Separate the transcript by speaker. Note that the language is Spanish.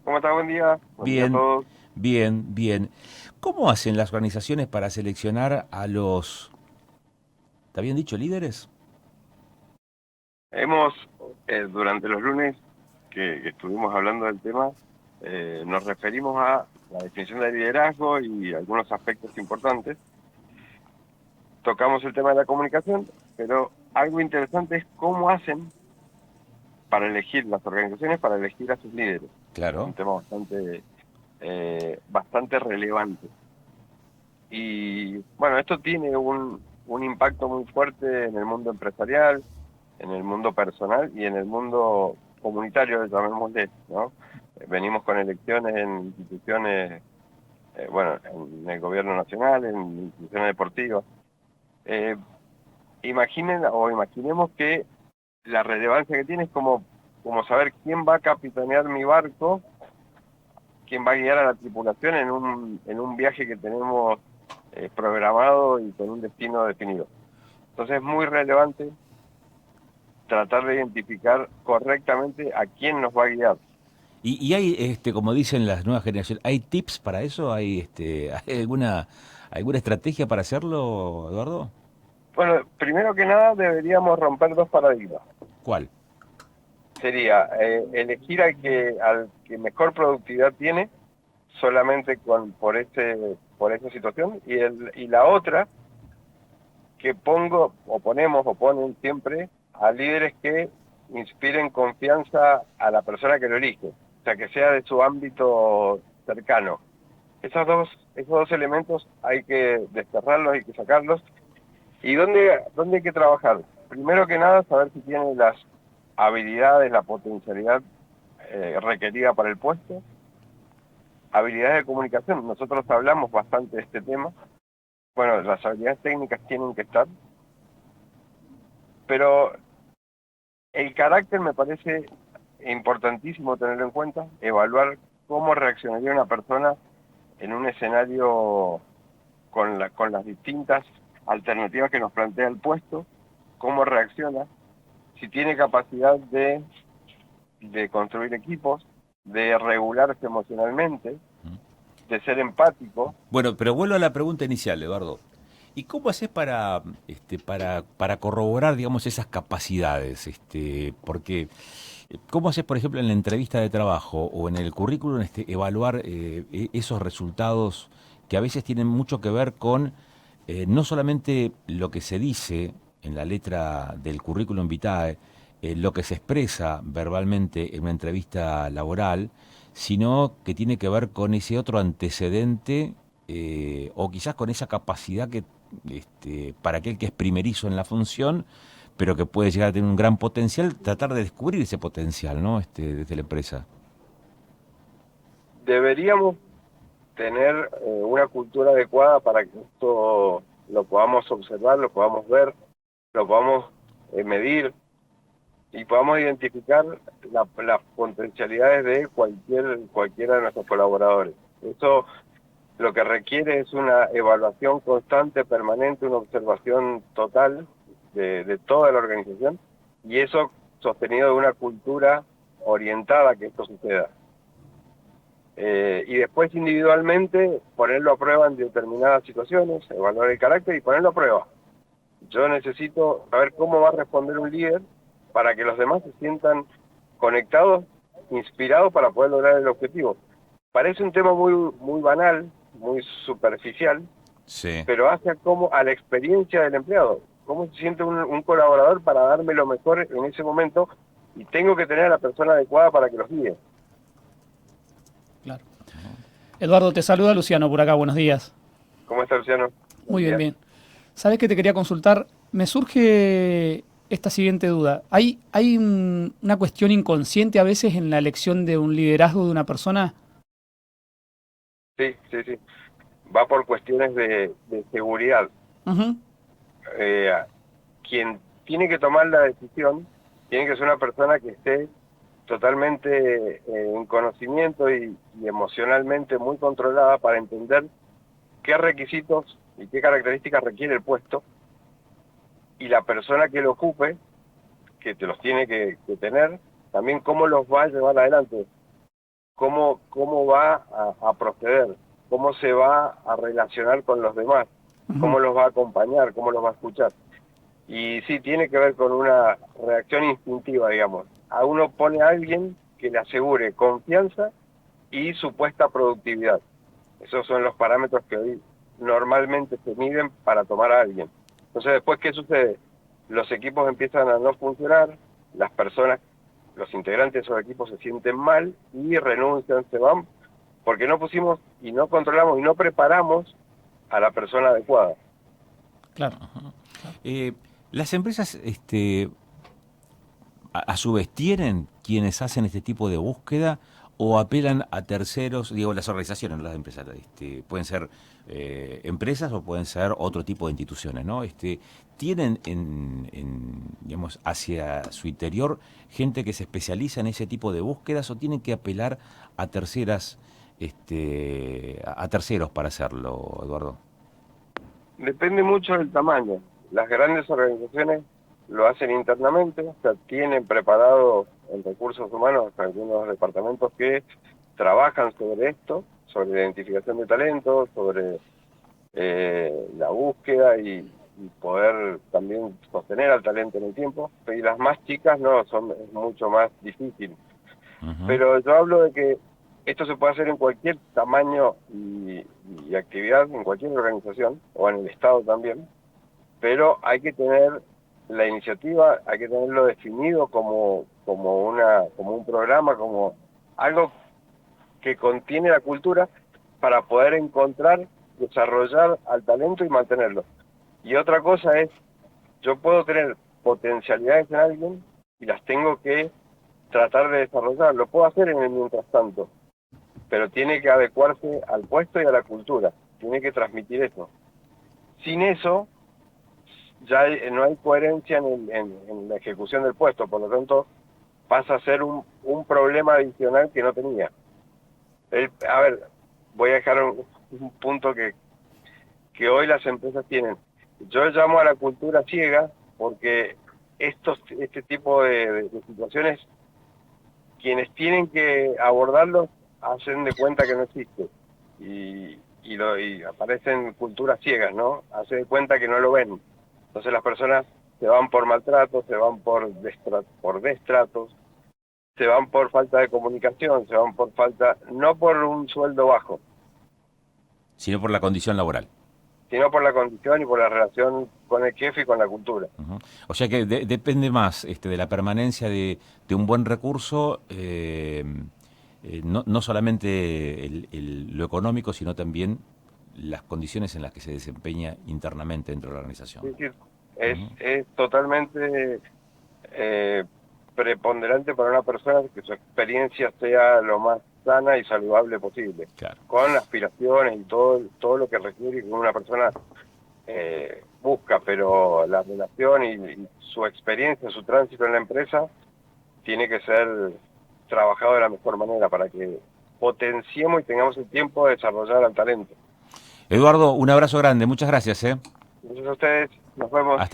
Speaker 1: ¿Cómo estás? Buen día. Buen día a
Speaker 2: Bien,
Speaker 1: todos.
Speaker 2: bien, bien. ¿Cómo hacen las organizaciones para seleccionar a los, ¿está bien dicho, líderes?
Speaker 1: Hemos, durante los lunes que estuvimos hablando del tema, nos referimos a la definición de liderazgo y algunos aspectos importantes. Tocamos el tema de la comunicación, pero algo interesante es cómo hacen para elegir las organizaciones, para elegir a sus líderes. Es un
Speaker 2: Claro.
Speaker 1: tema bastante relevante. Y bueno, esto tiene un impacto muy fuerte en el mundo empresarial, en el mundo personal y en el mundo comunitario, llamémosle, ¿no? Venimos con elecciones en instituciones, bueno, en el gobierno nacional, en instituciones deportivas. Eh, imaginemos que la relevancia que tiene es como saber quién va a capitanear mi barco, quién va a guiar a la tripulación en un viaje que tenemos programado y con un destino definido. Entonces es muy relevante tratar de identificar correctamente a quién nos va a guiar.
Speaker 2: Y hay, como dicen las nuevas generaciones, ¿hay tips para eso? ¿Hay alguna estrategia para hacerlo, Eduardo?
Speaker 1: Bueno, primero que nada deberíamos romper dos paradigmas.
Speaker 2: ¿Cuál?
Speaker 1: Sería elegir al que mejor productividad tiene solamente por esa situación y la otra que ponemos o ponen siempre a líderes que inspiren confianza a la persona que lo elige, o sea, que sea de su ámbito cercano. Esos dos elementos hay que desterrarlos, hay que sacarlos. ¿Y dónde hay que trabajar? Primero que nada, saber si tiene las habilidades, la potencialidad requerida para el puesto, habilidades de comunicación. Nosotros hablamos bastante de este tema. Bueno, las habilidades técnicas tienen que estar, pero el carácter me parece importantísimo tenerlo en cuenta, evaluar cómo reaccionaría una persona en un escenario con las distintas alternativas que nos plantea el puesto, cómo reacciona, si tiene capacidad de construir equipos, de regularse emocionalmente, de ser empático.
Speaker 2: Bueno, pero vuelvo a la pregunta inicial, Eduardo. ¿Y cómo haces para corroborar, digamos, esas capacidades? Porque, ¿cómo haces, por ejemplo, en la entrevista de trabajo o en el currículum, evaluar esos resultados que a veces tienen mucho que ver con no solamente lo que se dice en la letra del currículum vitae, lo que se expresa verbalmente en una entrevista laboral, sino que tiene que ver con ese otro antecedente o quizás con esa capacidad que para aquel que es primerizo en la función, pero que puede llegar a tener un gran potencial, tratar de descubrir ese potencial, ¿no? Desde la empresa.
Speaker 1: Deberíamos tener una cultura adecuada para que esto lo podamos observar, lo podamos ver, lo podamos medir y podamos identificar las potencialidades de cualquiera de nuestros colaboradores. Eso lo que requiere es una evaluación constante, permanente, una observación total de toda la organización y eso sostenido de una cultura orientada a que esto suceda. Y después individualmente ponerlo a prueba en determinadas situaciones, evaluar el carácter y ponerlo a prueba. Yo necesito saber cómo va a responder un líder para que los demás se sientan conectados, inspirados para poder lograr el objetivo. Parece un tema muy banal, muy superficial,
Speaker 2: Sí.
Speaker 1: pero hace como a la experiencia del empleado. ¿Cómo se siente un colaborador para darme lo mejor en ese momento? Y tengo que tener a la persona adecuada para que los guíe.
Speaker 3: Claro. Eduardo, te saluda Luciano por acá, buenos días.
Speaker 1: ¿Cómo está, Luciano? Buen
Speaker 3: Muy bien,
Speaker 1: día.
Speaker 3: bien. ¿Sabes qué te quería consultar? Me surge esta siguiente duda. ¿Hay una cuestión inconsciente a veces en la elección de un liderazgo de una persona?
Speaker 1: Sí, sí, sí. Va por cuestiones de seguridad.
Speaker 3: Ujú.
Speaker 1: Eh, Quien tiene que tomar la decisión tiene que ser una persona que esté totalmente en conocimiento y emocionalmente muy controlada para entender qué requisitos y qué características requiere el puesto y la persona que lo ocupe, que te los tiene que tener, también cómo los va a llevar adelante. cómo va a proceder, cómo se va a relacionar con los demás, cómo los va a acompañar, cómo los va a escuchar. Y sí, tiene que ver con una reacción instintiva, digamos. A uno pone a alguien que le asegure confianza y supuesta productividad. Esos son los parámetros que hoy normalmente se miden para tomar a alguien. Entonces, después, ¿qué sucede? Los equipos empiezan a no funcionar, las personas, los integrantes de esos equipos se sienten mal y renuncian, se van, porque no pusimos y no controlamos y no preparamos a la persona adecuada.
Speaker 3: Claro.
Speaker 2: Las empresas, a su vez, ¿tienen quienes hacen este tipo de búsqueda o apelan a terceros? Digo, las organizaciones, no las empresas, pueden ser empresas o pueden ser otro tipo de instituciones, ¿no? ¿Tienen digamos, hacia su interior gente que se especializa en ese tipo de búsquedas o tienen que apelar a terceras, a terceros para hacerlo, Eduardo?
Speaker 1: Depende mucho del tamaño. Las grandes organizaciones lo hacen internamente, o sea, tienen preparado en recursos humanos algunos departamentos que trabajan sobre esto, sobre la identificación de talentos, sobre la búsqueda y poder también sostener al talento en el tiempo. Y las más chicas no, es mucho más difícil. Pero yo hablo de que esto se puede hacer en cualquier tamaño y actividad, en cualquier organización, o en el Estado también, pero hay que tener la iniciativa, hay que tenerlo definido como un programa, como algo que contiene la cultura para poder encontrar, desarrollar al talento y mantenerlo. Y otra cosa es, yo puedo tener potencialidades en alguien y las tengo que tratar de desarrollar, lo puedo hacer en el mientras tanto, pero tiene que adecuarse al puesto y a la cultura, tiene que transmitir eso. Sin eso, ya no hay coherencia en la ejecución del puesto, por lo tanto pasa a ser un problema adicional que no tenía. A ver, voy a dejar un punto que hoy las empresas tienen. Yo llamo a la cultura ciega porque este tipo de situaciones, quienes tienen que abordarlos hacen de cuenta que no existe y aparecen culturas ciegas, ¿no? Hacen de cuenta que no lo ven. Entonces las personas se van por maltratos, se van por destratos, se van por falta de comunicación, se van por no por un sueldo bajo,
Speaker 2: Sino por la condición laboral.
Speaker 1: Sino por la condición y por la relación con el jefe y con la cultura.
Speaker 2: O sea que depende más de la permanencia de un buen recurso, no solamente lo económico, sino también las condiciones en las que se desempeña internamente dentro de la organización.
Speaker 1: Sí, es totalmente preponderante para una persona que su experiencia sea lo más sana y saludable posible,
Speaker 2: claro,
Speaker 1: con aspiraciones y todo lo que requiere que una persona busca, pero la relación y su experiencia, su tránsito en la empresa tiene que ser trabajado de la mejor manera para que potenciemos y tengamos el tiempo de desarrollar al talento.
Speaker 2: Eduardo, un abrazo grande, muchas gracias.
Speaker 1: Entonces a ustedes, nos vemos.
Speaker 2: Hasta